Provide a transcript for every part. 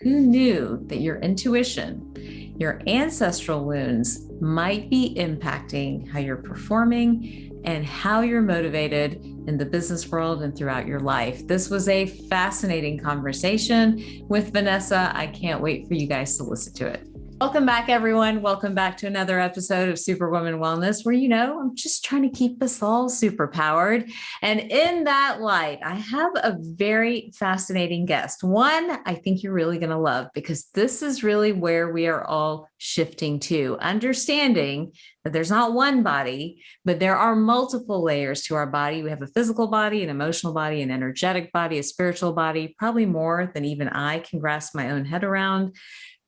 Who knew that your intuition, your ancestral wounds might be impacting how you're performing and how you're motivated in the business world and throughout your life? This was a fascinating conversation with Vanessa. I can't wait for you guys to listen to it. Welcome back, everyone. Welcome back to another episode of Superwoman Wellness, where, I'm just trying to keep us all superpowered. And in that light, I have a very fascinating guest. One I think you're really going to love, because this is really where we are all shifting to, understanding that there's not one body, but there are multiple layers to our body. We have a physical body, an emotional body, an energetic body, a spiritual body, probably more than even I can grasp my own head around.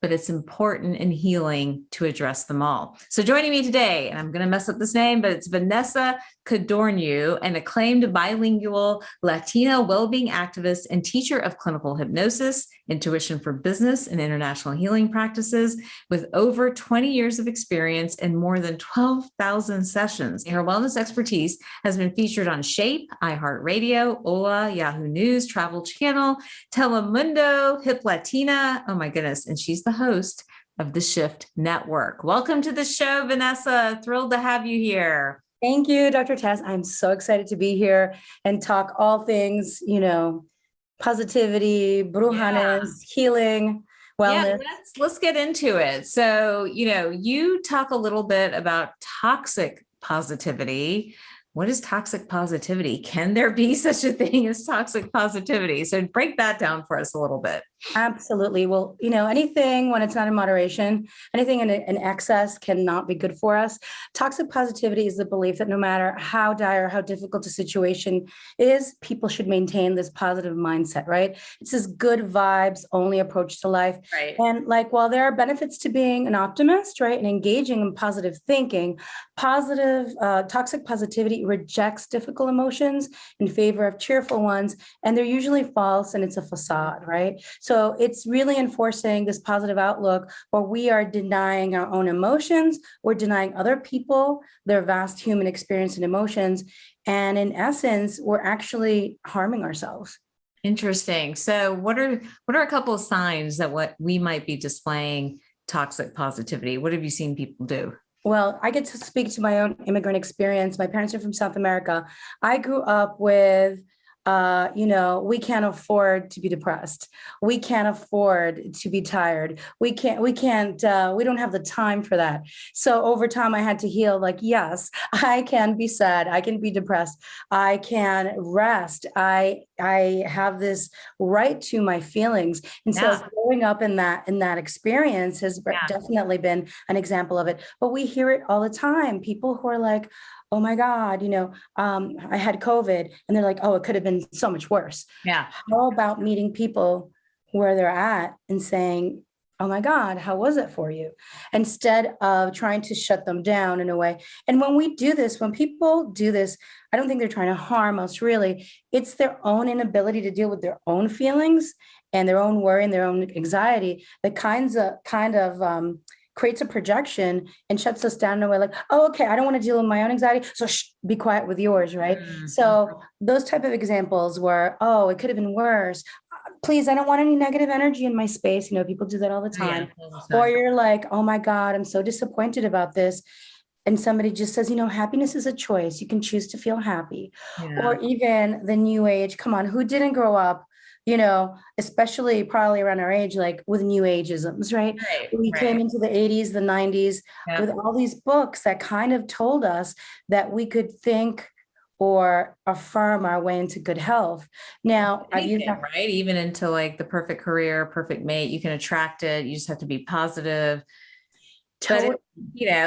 But it's important in healing to address them all. So joining me today, and I'm going to mess up this name, but it's Vanessa Codorniu, an acclaimed bilingual Latino well-being activist and teacher of clinical hypnosis, intuition for business, and international healing practices, with over 20 years of experience and more than 12,000 sessions. Her wellness expertise has been featured on Shape, iHeartRadio, Hola, Yahoo News, Travel Channel, Telemundo, Hip Latina. Oh my goodness. And she's the host of the Shift Network. Welcome to the show, Vanessa. Thrilled to have you here. Thank you, Dr. Tess. I'm so excited to be here and talk all things, positivity, brujanes, healing, wellness. Yeah, let's get into it. So, you talk a little bit about toxic positivity. What is toxic positivity? Can there be such a thing as toxic positivity? So break that down for us a little bit. Absolutely. Well, anything when it's not in moderation, anything in excess cannot be good for us. Toxic positivity is the belief that no matter how dire, how difficult a situation is, people should maintain this positive mindset, right? It's this good vibes only approach to life. Right. And while there are benefits to being an optimist, right, and engaging in positive thinking, toxic positivity rejects difficult emotions in favor of cheerful ones, and they're usually false and it's a facade, right? So it's really enforcing this positive outlook where we are denying our own emotions, we're denying other people their vast human experience and emotions, and in essence, we're actually harming ourselves. Interesting. So what are a couple of signs that what we might be displaying toxic positivity? What have you seen people do? Well, I get to speak to my own immigrant experience. My parents are from South America. I grew up with we can't afford to be depressed. We can't afford to be tired. We don't have the time for that. So over time I had to heal, yes, I can be sad. I can be depressed. I can rest. I have this right to my feelings. And so growing up in that experience has definitely been an example of it, but we hear it all the time. People who are like, oh my God, I had COVID, and they're like, oh, it could have been so much worse. Yeah. How about meeting people where they're at and saying, oh my God, how was it for you? Instead of trying to shut them down in a way. And when people do this, I don't think they're trying to harm us, really. It's their own inability to deal with their own feelings and their own worry and their own anxiety that kind of creates a projection and shuts us down in a way like, oh, okay, I don't want to deal with my own anxiety, so be quiet with yours, right? Mm-hmm. So those type of examples where, oh, it could have been worse. Please, I don't want any negative energy in my space. People do that all the time. Yeah, or you're like, oh my God, I'm so disappointed about this. And somebody just says, happiness is a choice. You can choose to feel happy. Yeah. Or even the new age, come on, who didn't grow up especially probably around our age, with new ageisms, right? We came into the 80s, the 90s with all these books that kind of told us that we could think or affirm our way into good health. Now, right? Even into the perfect career, perfect mate, you can attract it. You just have to be positive. But,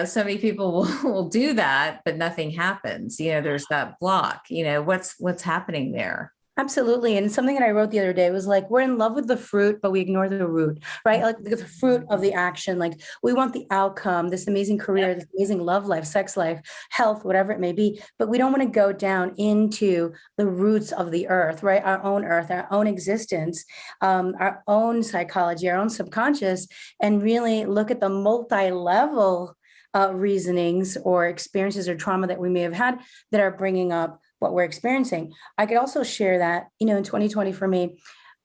so many people will do that, but nothing happens. There's that block, what's happening there. Absolutely. And something that I wrote the other day was we're in love with the fruit, but we ignore the root, right? The fruit of the action. We want the outcome, this amazing career, this amazing love life, sex life, health, whatever it may be, but we don't want to go down into the roots of the earth, right? Our own earth, our own existence, our own psychology, our own subconscious, and really look at the multi-level reasonings or experiences or trauma that we may have had that are bringing up what we're experiencing. I could also share that, in 2020 for me,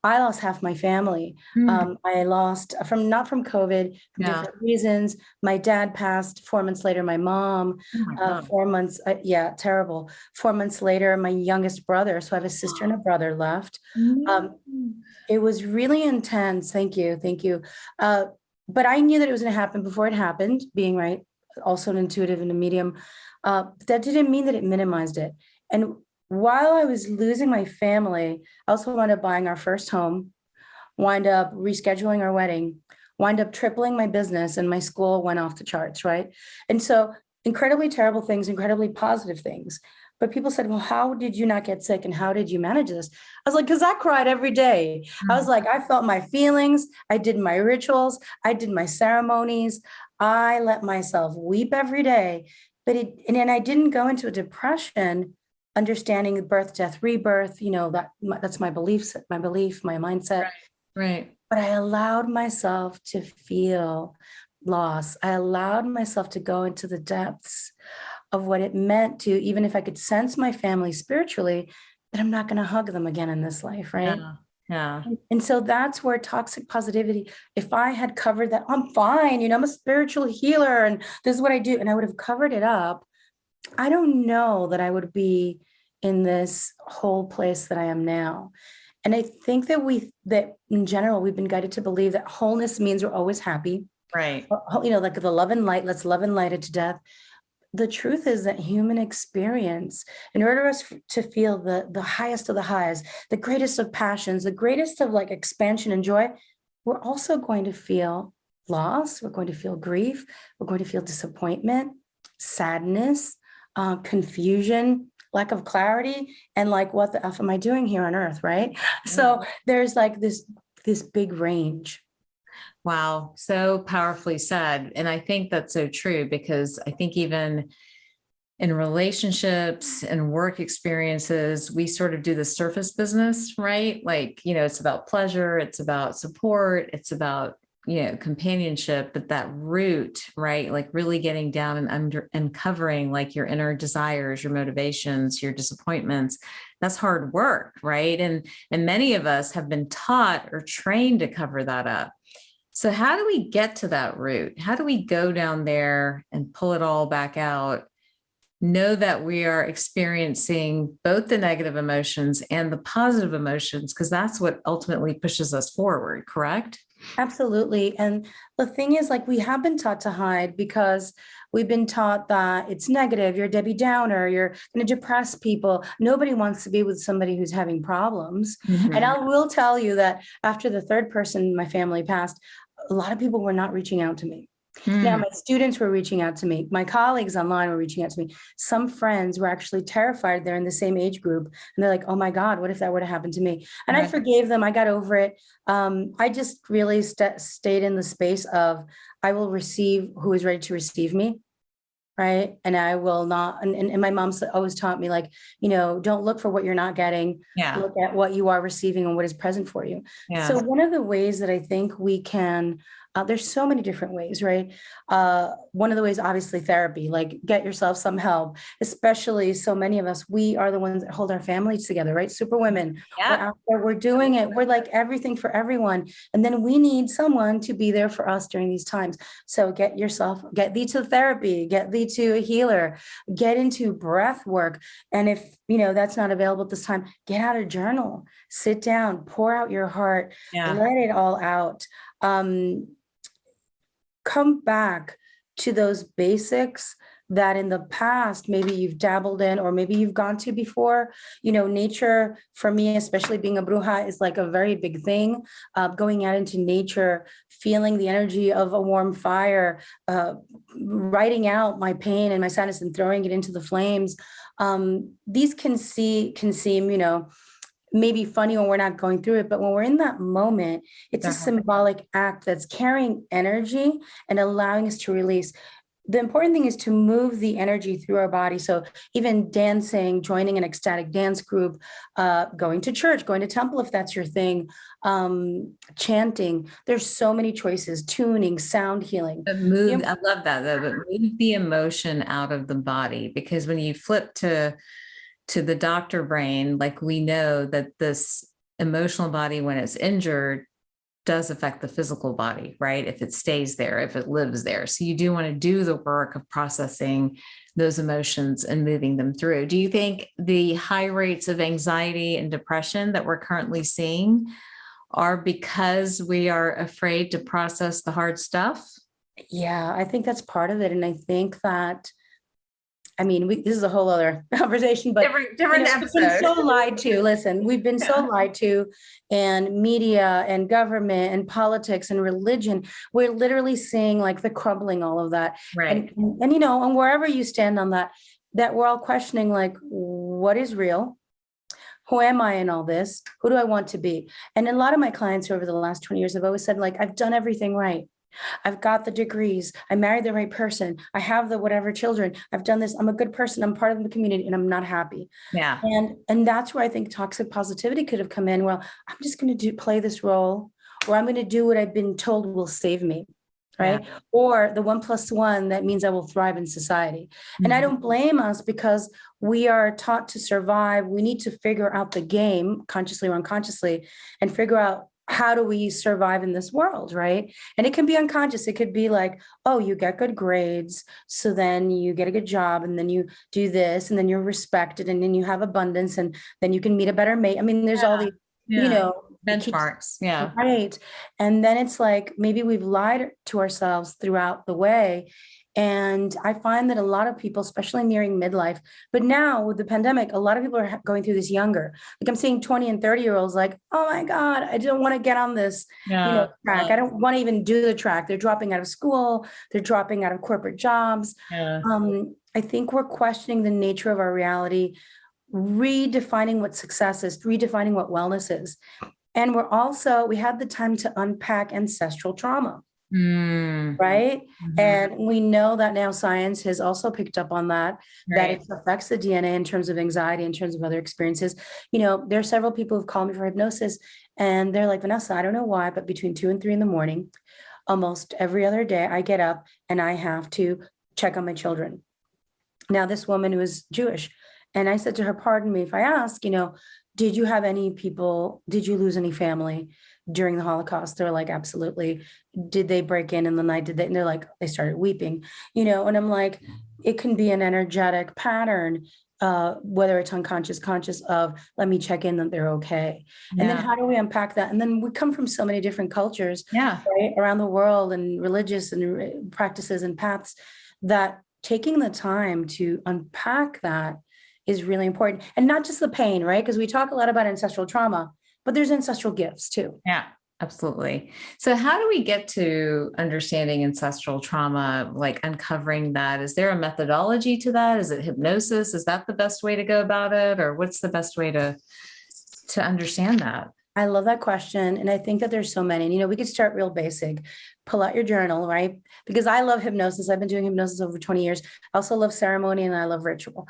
I lost half my family. I lost not from COVID, from Yeah. different reasons. My dad passed 4 months later. My mom, Oh my God. 4 months. Yeah, terrible. 4 months later, my youngest brother. So I have a sister and a brother left. No. It was really intense. Thank you. Thank you. But I knew that it was going to happen before it happened, being right, also an intuitive and a medium. That didn't mean that it minimized it. And while I was losing my family, I also wound up buying our first home, wind up rescheduling our wedding, wind up tripling my business, and my school went off the charts, right? And so incredibly terrible things, incredibly positive things. But people said, well, how did you not get sick and how did you manage this? I was like, because I cried every day. I was like, I felt my feelings. I did my rituals. I did my ceremonies. I let myself weep every day. And then I didn't go into a depression, understanding birth, death, rebirth, that's my beliefs, my belief, my mindset. Right. But I allowed myself to feel loss. I allowed myself to go into the depths of what it meant to, even if I could sense my family spiritually, that I'm not going to hug them again in this life, right? Yeah. Yeah. And so that's where toxic positivity, if I had covered that, I'm fine, I'm a spiritual healer and this is what I do, and I would have covered it up, I don't know that I would be in this whole place that I am now. And I think that in general, we've been guided to believe that wholeness means we're always happy. Right. Like the love and light, let's love and light it to death. The truth is that human experience, in order for us to feel the highest of the highs, the greatest of passions, the greatest of like expansion and joy, we're also going to feel loss. We're going to feel grief. We're going to feel disappointment, sadness, confusion, lack of clarity, and like, what the F am I doing here on earth, right? So there's like this big range. Wow. So powerfully said. And I think that's so true because I think even in relationships and work experiences, we sort of do the surface business, right? Like, it's about pleasure, it's about support, it's about, companionship, but that root, right? Like really getting down and uncovering like your inner desires, your motivations, your disappointments. That's hard work, right? And many of us have been taught or trained to cover that up. So how do we get to that root? How do we go down there and pull it all back out? Know that we are experiencing both the negative emotions and the positive emotions, because that's what ultimately pushes us forward, correct? Absolutely. And the thing is, like, we have been taught to hide because we've been taught that it's negative, you're Debbie Downer, you're going to depress people. Nobody wants to be with somebody who's having problems. Mm-hmm. And I will tell you that after the third person in my family passed, a lot of people were not reaching out to me. Now, my students were reaching out to me. My colleagues online were reaching out to me. Some friends were actually terrified. They're in the same age group. And they're like, oh my God, what if that were to happen to me? And I forgave them. I got over it. I just really stayed in the space of, I will receive who is ready to receive me. Right. And I will not. And my mom always taught me, like, don't look for what you're not getting. Yeah. Look at what you are receiving and what is present for you. Yeah. So one of the ways that I think we can, there's so many different ways, right? One of the ways, obviously, therapy, like get yourself some help, especially so many of us, we are the ones that hold our families together, right? Super women, we're out there, we're doing it. We're like everything for everyone. And then we need someone to be there for us during these times. So get thee to therapy, get thee to a healer, get into breath work. And if, that's not available at this time, get out a journal, sit down, pour out your heart, let it all out. Come back to those basics that in the past, maybe you've dabbled in, or maybe you've gone to before. Nature for me, especially being a bruja, is like a very big thing. Going out into nature, feeling the energy of a warm fire, writing out my pain and my sadness and throwing it into the flames. These can seem, maybe funny when we're not going through it, but when we're in that moment, it's a symbolic act that's carrying energy and allowing us to release. The important thing is to move the energy through our body. So even dancing, joining an ecstatic dance group, going to church, going to temple, if that's your thing, chanting, there's so many choices, tuning, sound healing. I love that though, but move the emotion out of the body, because when you flip to the doctor brain, like we know that this emotional body, when it's injured, does affect the physical body, right? If it stays there, if it lives there. So you do want to do the work of processing those emotions and moving them through. Do you think the high rates of anxiety and depression that we're currently seeing are because we are afraid to process the hard stuff? Yeah, I think that's part of it. And I think that, I mean, this is a whole other conversation, but Different we've been episode. so lied to. Listen, we've been so lied to, and media and government and politics and religion. We're literally seeing like the crumbling, all of that. Right. And and wherever you stand on that, that we're all questioning like, what is real? Who am I in all this? Who do I want to be? And a lot of my clients over the last 20 years have always said, like, I've done everything right. I've got the degrees. I married the right person. I have the whatever children. I've done this. I'm a good person. I'm part of the community and I'm not happy. Yeah. And that's where I think toxic positivity could have come in. Well, I'm just going to play this role, or I'm going to do what I've been told will save me. Right. Yeah. Or the 1+1 that means I will thrive in society. And I don't blame us, because we are taught to survive. We need to figure out the game, consciously or unconsciously, and figure out, how do we survive in this world, right? And it can be unconscious. It could be like, oh, you get good grades, so then you get a good job, and then you do this, and then you're respected, and then you have abundance, and then you can meet a better mate. I mean, there's all these, benchmarks. Yeah. Right. And then it's like, maybe we've lied to ourselves throughout the way. And I find that a lot of people, especially nearing midlife, but now with the pandemic, a lot of people are going through this younger. Like I'm seeing 20 and 30-year-olds like, oh my God, I don't want to get on this, track. I don't want to even do the track. They're dropping out of school. They're dropping out of corporate jobs. Yeah. I think we're questioning the nature of our reality, redefining what success is, redefining what wellness is. And we had the time to unpack ancestral trauma. Right. And we know that now science has also picked up on that, that it affects the DNA in terms of anxiety, in terms of other experiences. There are several people who've called me for hypnosis, and they're like, Vanessa, I don't know why, but between 2 and 3 in the morning, almost every other day, I get up and I have to check on my children. Now, this woman who is Jewish, and I said to her, pardon me if I ask, did you lose any family during the Holocaust? They're like, absolutely. Did they break in the night? And they're like, they started weeping, and I'm like, it can be an energetic pattern, whether it's unconscious, conscious of, let me check in that they're okay. And then how do we unpack that? And then we come from so many different cultures, right, around the world, and religious and practices and paths, that taking the time to unpack that is really important. And not just the pain, right? Because we talk a lot about ancestral trauma, but there's ancestral gifts too. Yeah, absolutely. So how do we get to understanding ancestral trauma, like uncovering that? Is there a methodology to that? Is it hypnosis? Is that the best way to go about it? Or what's the best way to understand that? I love that question. And I think that there's so many, and, we could start real basic, pull out your journal, right? Because I love hypnosis. I've been doing hypnosis over 20 years. I also love ceremony, and I love ritual.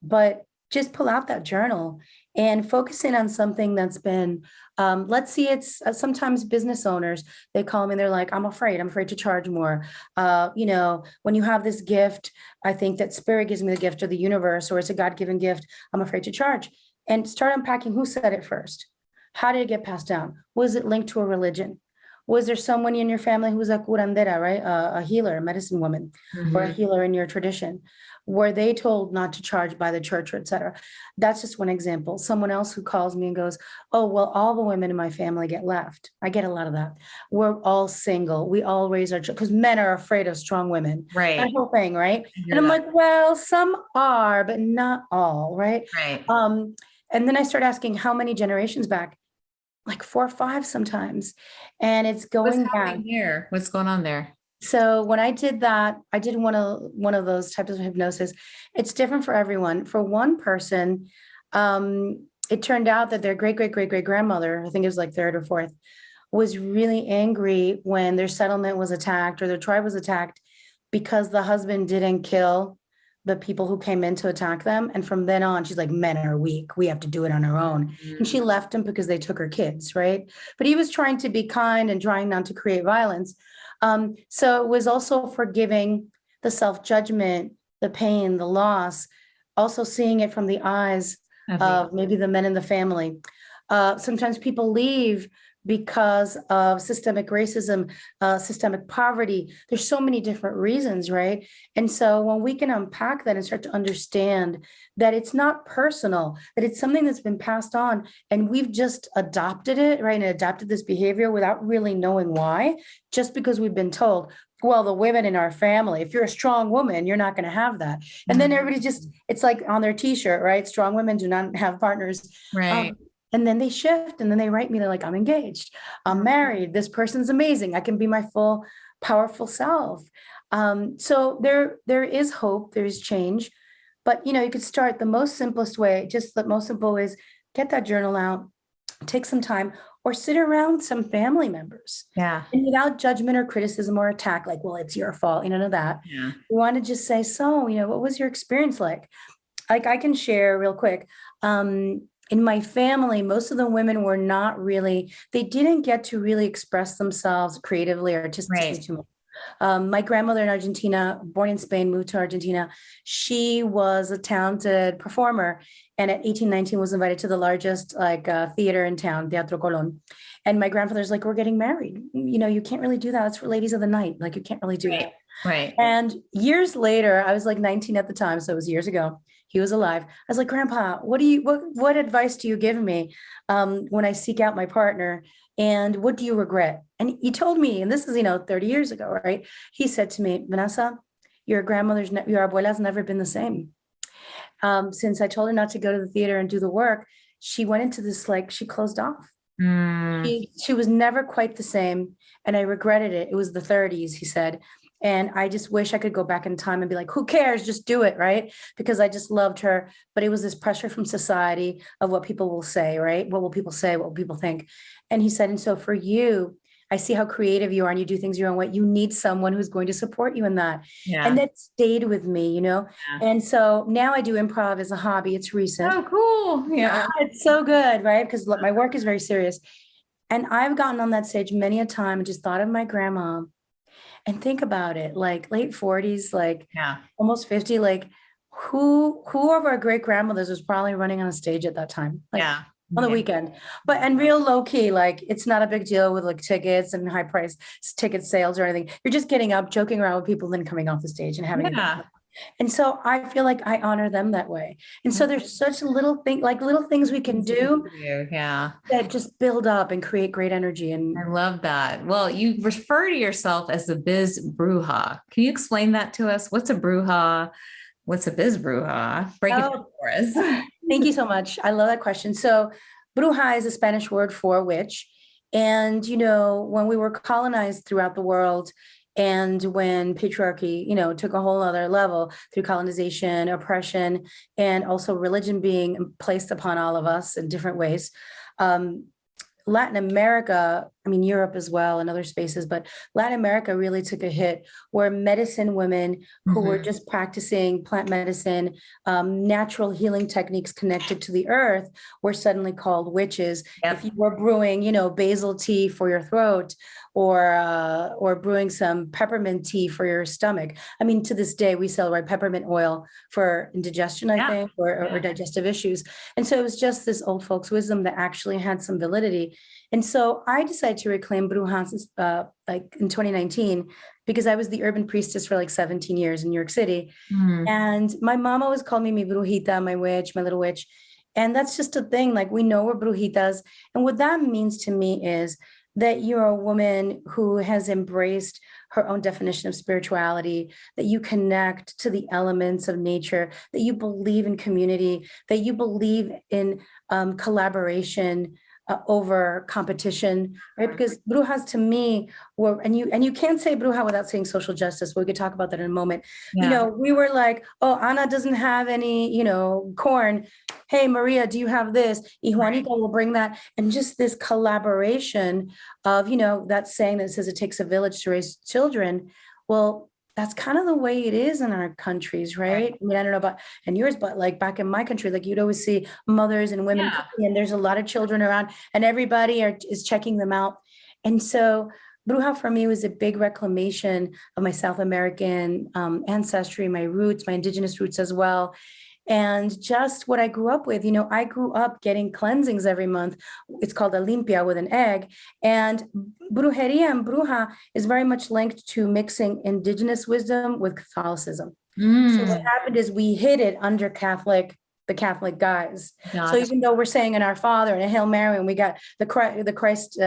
But just pull out that journal and focus in on something that's been, let's see, it's sometimes business owners, they call me and they're like, I'm afraid to charge more. When you have this gift, I think that spirit gives me the gift, or the universe, or it's a God-given gift, I'm afraid to charge. And start unpacking, who said it first? How did it get passed down? Was it linked to a religion? Was there someone in your family who was a curandera, right? A healer, a medicine woman, or a healer in your tradition? Were they told not to charge by the church, or et cetera? That's just one example. Someone else who calls me and goes, oh, well, all the women in my family get left. I get a lot of that. We're all single. We all raise our children, because men are afraid of strong women. Right. That whole thing, right? And I'm like, well, some are, but not all, right? Right. And then I start asking, how many generations back? Like 4 or 5 sometimes. And it's going down here. What's going on there? So when I did that, I did one of those types of hypnosis. It's different for everyone. For one person, it turned out that their great grandmother, I think it was like 3rd or 4th, was really angry when their settlement was attacked, or their tribe was attacked, because the husband didn't kill the people who came in to attack them. And from then on, she's like, men are weak. We have to do it on our own. And she left him because they took her kids, right? But he was trying to be kind and trying not to create violence. So it was also forgiving the self-judgment, the pain, the loss, also seeing it from the eyes of maybe the men in the family. Sometimes people leave because of systemic racism, systemic poverty. There's so many different reasons, right? And so when we can unpack that and start to understand that it's not personal, that it's something that's been passed on and we've just adopted it, right? And adapted this behavior without really knowing why, just because we've been told, well, the women in our family, if you're a strong woman, you're not going to have that. And then everybody just, it's like on their t-shirt, right? Strong women do not have partners. Right. And then they shift and then they write me, they're like, I'm engaged, I'm married, this person's amazing, I can be my full, powerful self. So there is hope, there's change. But you could start the most simplest way, just the most simple is get that journal out, take some time, or sit around some family members. Yeah. And without judgment or criticism or attack, like, well, it's your fault, none of that. Yeah. You want to just say, so, what was your experience like? Like I can share real quick. In my family, most of the women were not really, they didn't get to really express themselves creatively or artistically too much. My grandmother in Argentina, born in Spain, moved to Argentina. She was a talented performer, and at 18, 19 was invited to the largest theater in town, Teatro Colón. And my grandfather's like, we're getting married. You can't really do that. It's for ladies of the night. Like you can't really do it. Right. And years later, I was like 19 at the time, so it was years ago. He was alive. I was like, Grandpa, what advice do you give me when I seek out my partner? And what do you regret? And he told me, and this is, 30 years ago, right? He said to me, Vanessa, your abuela's never been the same. Since I told her not to go to the theater and do the work, she went into this, she closed off. She was never quite the same. And I regretted it. It was the 30s, he said. And I just wish I could go back in time and be like, who cares? Just do it, right? Because I just loved her. But it was this pressure from society of what people will say, right? What will people say? What will people think? And he said, and so for you, I see how creative you are and you do things your own way. You need someone who's going to support you in that. Yeah. And that stayed with me, Yeah. And so now I do improv as a hobby. It's recent. Oh, cool. Yeah. It's so good, right? Because my work is very serious. And I've gotten on that stage many a time and just thought of my grandma. And think about it, like late 40s, almost 50, who of our great grandmothers was probably running on a stage at that time, on the weekend, and real low key, it's not a big deal with tickets and high price ticket sales or anything. You're just getting up, joking around with people, then coming off the stage and having And so I feel like I honor them that way. And so there's such little things we can do that just build up and create great energy. And I love that. Well, you refer to yourself as the biz bruja. Can you explain that to us? What's a bruja? What's a biz bruja? Break it down for us. Thank you so much. I love that question. So bruja is a Spanish word for witch. And, when we were colonized throughout the world, and when patriarchy, took a whole other level through colonization, oppression, and also religion being placed upon all of us in different ways. Latin America, Europe as well and other spaces, but Latin America really took a hit where medicine women who were just practicing plant medicine, natural healing techniques connected to the earth were suddenly called witches. If you were brewing, basil tea for your throat or brewing some peppermint tea for your stomach. To this day, we celebrate peppermint oil for indigestion, I think, or digestive issues. And so it was just this old folks' wisdom that actually had some validity. And so I decided to reclaim Bruja in 2019, because I was the urban priestess for 17 years in New York City. And my mom always called me mi brujita, my witch, my little witch. And that's just a thing. We know we're brujitas. And what that means to me is that you're a woman who has embraced her own definition of spirituality, that you connect to the elements of nature, that you believe in community, that you believe in collaboration over competition, right? Because brujas to me were, and you can't say bruja without saying social justice. We could talk about that in a moment. We were like, oh, Ana doesn't have any, corn. Hey, Maria, do you have this? Y Juanita will bring that. And just this collaboration of, that saying that says it takes a village to raise children. Well, that's kind of the way it is in our countries, right? I don't know about in yours, but back in my country, you'd always see mothers and women cooking, and there's a lot of children around and everybody is checking them out. And so Bruja for me was a big reclamation of my South American ancestry, my roots, my indigenous roots as well. And just what I grew up with, I grew up getting cleansings every month. It's called a limpia with an egg. And brujeria and bruja is very much linked to mixing indigenous wisdom with Catholicism. So what happened is we hid it under the Catholic guise. Gotcha. So even though we're saying in Our Father and a Hail Mary, and we got the Christ,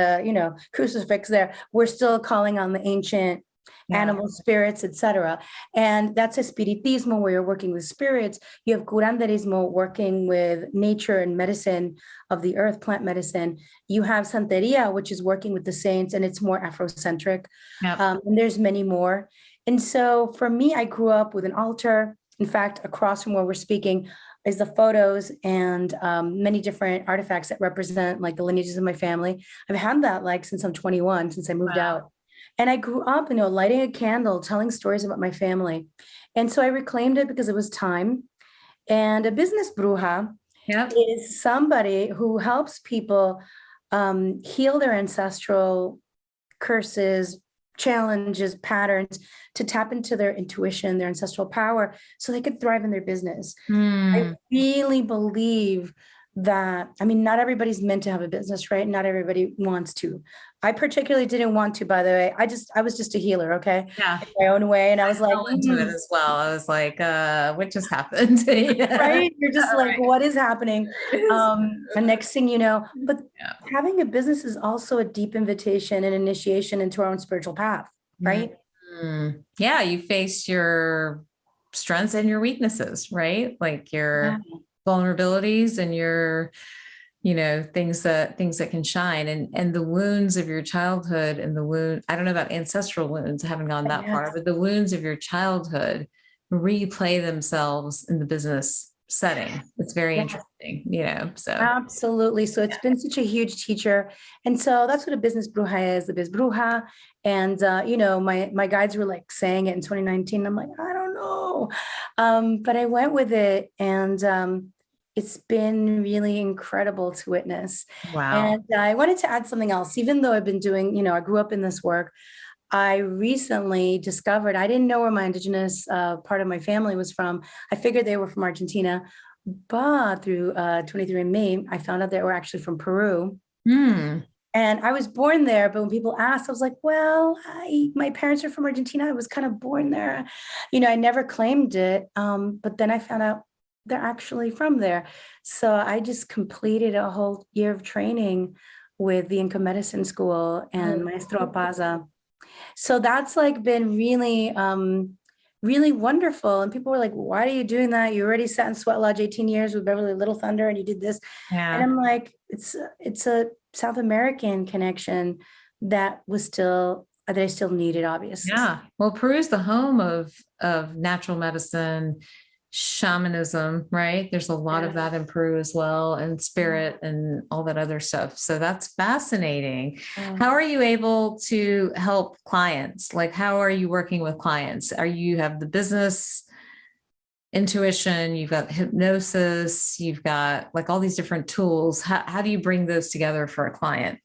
crucifix there, we're still calling on the ancient animal spirits, etc. And that's espiritismo, where you're working with spirits. You have curanderismo, working with nature and medicine of the earth, plant medicine. You have santeria, which is working with the saints, and it's more Afrocentric. And there's many more. And so for me, I grew up with an altar. In fact, across from where we're speaking is the photos and many different artifacts that represent like the lineages of my family. I've had that like since I'm 21, since I moved out. And I grew up, lighting a candle, telling stories about my family. And so I reclaimed it because it was time. And a business bruja is somebody who helps people heal their ancestral curses, challenges, patterns, to tap into their intuition, their ancestral power, so they could thrive in their business. I really believe that, not everybody's meant to have a business, right? Not everybody wants to. I particularly didn't want to, by the way. I was just a healer, okay? Yeah. In my own way. And I was like, into it as well. I was like, what just happened? Right? You're just like, what is happening? And next thing you know, but having a business is also a deep invitation and initiation into our own spiritual path, right? Yeah, you face your strengths and your weaknesses, right? Like your vulnerabilities and your, things that can shine, and the wounds of your childhood, and I don't know about ancestral wounds, I haven't gone that far, but the wounds of your childhood replay themselves in the business setting. It's very interesting, so. Absolutely. So it's been such a huge teacher. And so that's what a business bruja is, the biz bruja. And, my guides were like saying it in 2019. I'm like, I don't know. But I went with it, and it's been really incredible to witness. Wow. And I wanted to add something else, even though I've been doing, I grew up in this work. I recently discovered, I didn't know where my indigenous part of my family was from. I figured they were from Argentina, but through 23andMe, I found out they were actually from Peru. And I was born there, but when people asked, I was like, well, my parents are from Argentina. I was kind of born there. I never claimed it. But then I found out they're actually from there. So I just completed a whole year of training with the Inca Medicine School and Maestro Apaza. So that's like been really, really wonderful. And people were like, why are you doing that? You already sat in Sweat Lodge 18 years with Beverly Little Thunder, and you did this. And I'm like, it's a South American connection that I still needed, obviously. Yeah. Well, Peru is the home of natural medicine, shamanism, right? There's a lot of that in Peru as well, and spirit and all that other stuff. So that's fascinating. How are you able to help clients? Like, how are you working with clients? You have the business intuition, you've got hypnosis, you've got like all these different tools. How do you bring those together for a client?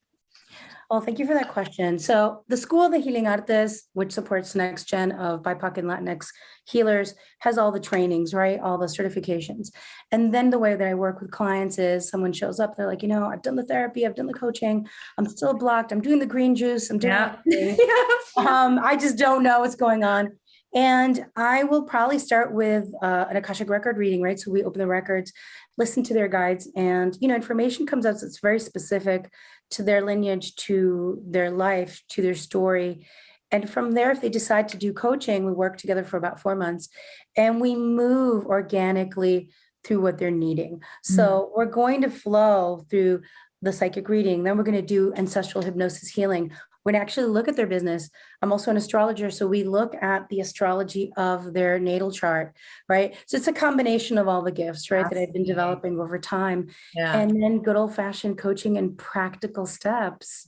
Well, thank you for that question. So the School of the Healing Artes, which supports next gen of BIPOC and Latinx healers, has all the trainings, right? All the certifications. And then the way that I work with clients is someone shows up, they're like, I've done the therapy, I've done the coaching, I'm still blocked, I'm doing the green juice, I'm doing I just don't know what's going on. And I will probably start with an Akashic record reading, right? So we open the records, listen to their guides, and, information comes out that's very specific to their lineage, to their life, to their story. And from there, if they decide to do coaching, we work together for about 4 months, and we move organically through what they're needing. So we're going to flow through the psychic reading. Then we're going to do ancestral hypnosis healing. We're going to actually look at their business. I'm also an astrologer, so we look at the astrology of their natal chart, right? So it's a combination of all the gifts, right, that I've been developing over time. And then good old-fashioned coaching and practical steps.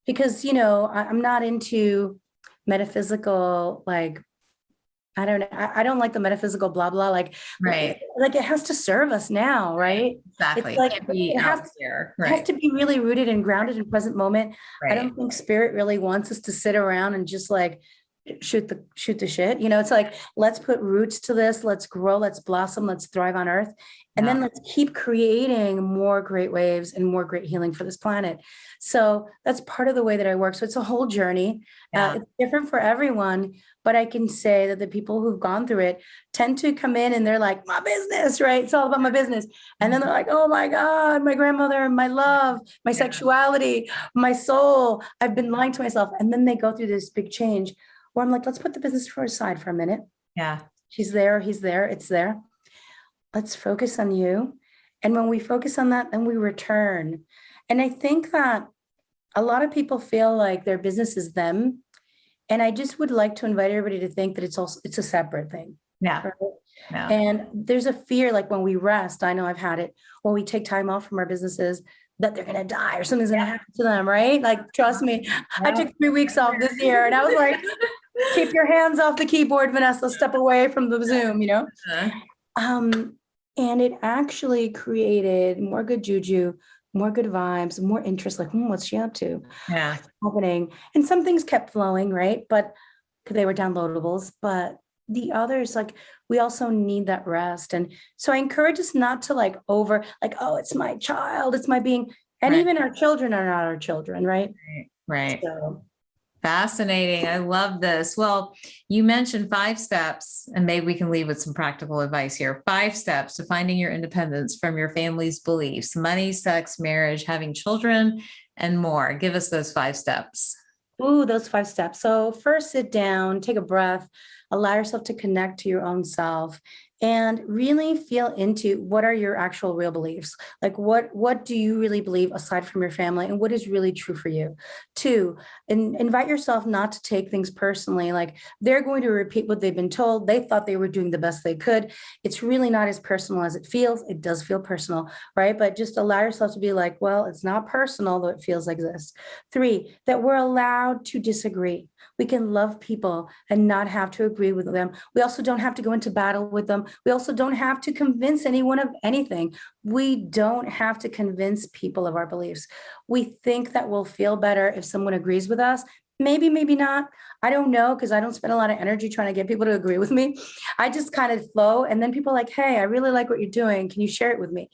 Because, I'm not into metaphysical, like, I don't know. I don't like the metaphysical blah, blah, like it has to serve us now, right? Exactly. It's like, it has to be really rooted and grounded in present moment. I don't think spirit really wants us to sit around and just like, shoot the shit. It's like, let's put roots to this. Let's grow, let's blossom, let's thrive on earth. And then let's keep creating more great waves and more great healing for this planet. So that's part of the way that I work. So it's a whole journey. It's different for everyone, but I can say that the people who've gone through it tend to come in and they're like, my business, right? It's all about my business. And then they're like, oh my God, my grandmother, my love, my sexuality, my soul. I've been lying to myself. And then they go through this big change where I'm like, let's put the business aside for a minute. Yeah. She's there, he's there, it's there. Let's focus on you. And when we focus on that, then we return. And I think that a lot of people feel like their business is them. And I just would like to invite everybody to think that it's a separate thing. Yeah. Right? Yeah. And there's a fear, like when we rest, I know I've had it, when we take time off from our businesses, that they're going to die or something's going to happen to them, right? Like, trust me, I took 3 weeks off this year and I was like, keep your hands off the keyboard, Vanessa, step away from the Zoom, And it actually created more good juju, more good vibes, more interest, like, what's she up to? Yeah. What's happening? And some things kept flowing, right? But they were downloadables, but the others, like, we also need that rest. And so I encourage us not to oh, it's my child, it's my being. And even our children are not our children, right? Right. So. Fascinating. I love this. Well, you mentioned 5 steps, and maybe we can leave with some practical advice here. 5 steps to finding your independence from your family's beliefs: money, sex, marriage, having children, and more. Give us those 5 steps. Ooh, those 5 steps. So first, sit down, take a breath, allow yourself to connect to your own self and really feel into what are your actual real beliefs? Like what do you really believe aside from your family, and what is really true for you? 2, invite yourself not to take things personally. Like, they're going to repeat what they've been told. They thought they were doing the best they could. It's really not as personal as it feels. It does feel personal, right? But just allow yourself to be like, well, it's not personal, though it feels like this. 3, that we're allowed to disagree. We can love people and not have to agree with them. We also don't have to go into battle with them. We also don't have to convince anyone of anything. We don't have to convince people of our beliefs. We think that we'll feel better if someone agrees with us. Maybe, maybe not. I don't know, because I don't spend a lot of energy trying to get people to agree with me. I just kind of flow. And then people are like, hey, I really like what you're doing. Can you share it with me?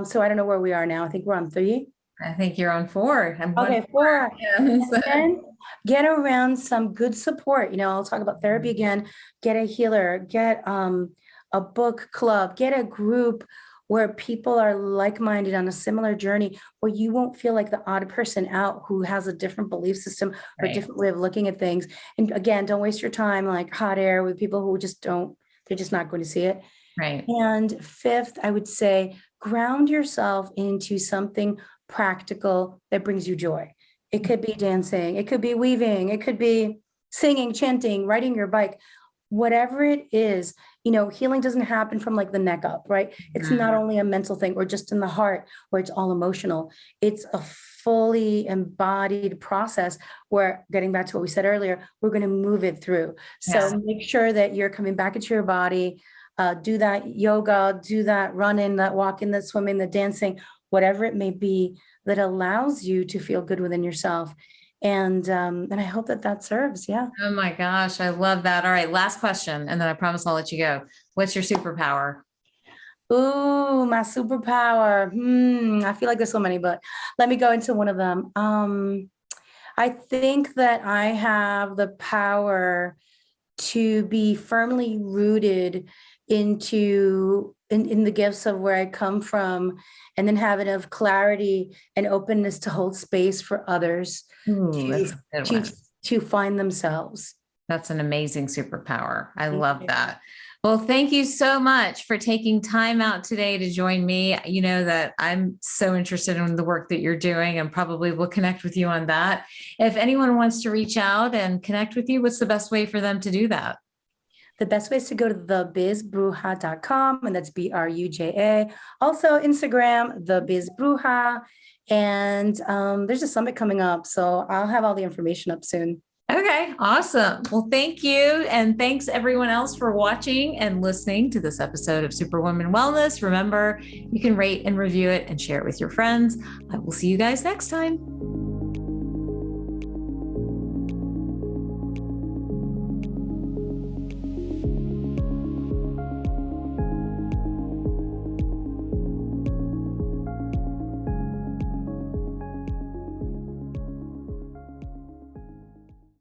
So I don't know where we are now. I think we're on 3. I think you're on 4. Okay, 4. Yeah, so. And get around some good support. I'll talk about therapy again. Get a healer, get a book club, get a group where people are like-minded on a similar journey, where you won't feel like the odd person out who has a different belief system or a different way of looking at things. And again, don't waste your time like hot air with people who they're just not going to see it. Right. And 5th, I would say, ground yourself into something practical that brings you joy. It could be dancing, it could be weaving, it could be singing, chanting, riding your bike, whatever it is. Healing doesn't happen from like the neck up, right? It's not only a mental thing or just in the heart where it's all emotional. It's a fully embodied process where, getting back to what we said earlier, we're going to move it through. So make sure that you're coming back into your body, do that yoga, do that running, that walking, that swimming, that dancing, whatever it may be that allows you to feel good within yourself. And I hope that serves. Yeah. Oh my gosh. I love that. All right. Last question. And then I promise I'll let you go. What's your superpower? Ooh, my superpower. I feel like there's so many, but let me go into one of them. I think that I have the power to be firmly rooted in the gifts of where I come from, and then have enough clarity and openness to hold space for others to find themselves. That's an amazing superpower. I love that. Well, thank you so much for taking time out today to join me. You know that I'm so interested in the work that you're doing, and probably will connect with you on that. If anyone wants to reach out and connect with you, what's the best way for them to do that? The best way is to go to thebizbruja.com, and that's BRUJA. Also Instagram, thebizbruja. And there's a summit coming up, so I'll have all the information up soon. Okay, awesome. Well, thank you. And thanks everyone else for watching and listening to this episode of Superwoman Wellness. Remember, you can rate and review it and share it with your friends. I will see you guys next time.